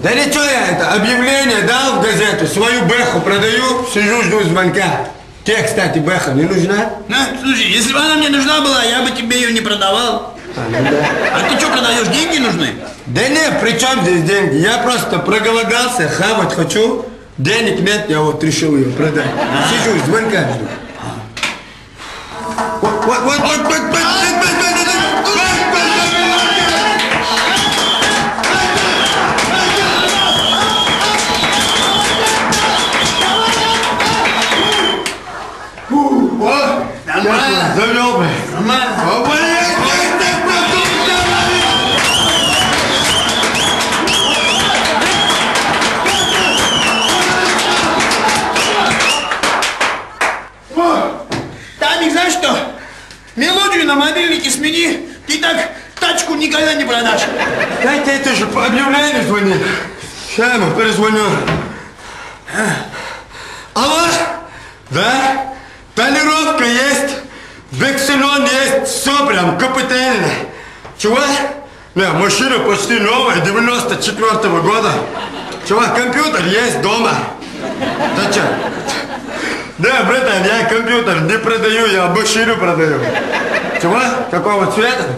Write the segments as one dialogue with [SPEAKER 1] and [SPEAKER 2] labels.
[SPEAKER 1] Да ничего, я это объявление дал в газету, свою бэху продаю, сижу, жду звонка. Тебе, кстати, бэха не нужна?
[SPEAKER 2] Слушай, если бы она мне нужна была, я бы тебе ее не продавал. А ты что продаешь, деньги нужны?
[SPEAKER 1] Да нет, при чем здесь деньги? Я просто проголодался, хавать хочу. Денег нет, я вот решил ее продать. Сижу, звонка жду. Вот.
[SPEAKER 2] Нормально.
[SPEAKER 1] Завел бы.
[SPEAKER 2] Нормально. Тамик, знаешь что? Мелодию на мобильнике смени, ты так тачку никогда не продашь.
[SPEAKER 1] Дайте это же по объявлению звонит. Сейчас ему перезвоню. Алло? Да? Тонировка есть, векселон есть, все прям капитально. Чего? Не, машина почти новая, 94-го года. Чего, компьютер есть дома. Да что? Да, братан, я компьютер не продаю, я машину продаю. Чего? Какого цвета?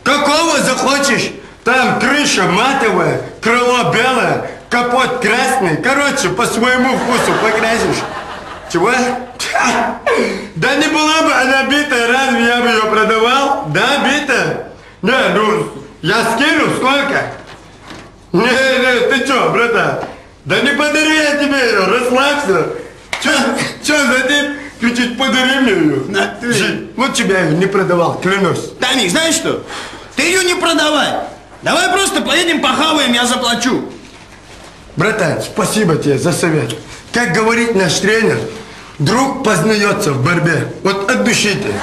[SPEAKER 1] Какого захочешь? Там крыша матовая, крыло белое, капот красный. Короче, по своему вкусу покрасишь. Чего? Да не была бы она битая, разве я бы ее продавал? Да, битая? Не, ну, я скину, сколько? Не, ты что, братан? Да не подарю я тебе ее, расслабься. Че за тип? Ты чуть подари мне ее. Вот тебя ее не продавал, клянусь.
[SPEAKER 2] Тамик, знаешь что? Ты ее не продавай. Давай просто поедем похаваем, я заплачу.
[SPEAKER 1] Братан, спасибо тебе за совет. Как говорит наш тренер, друг познается в борьбе. Вот от души ты.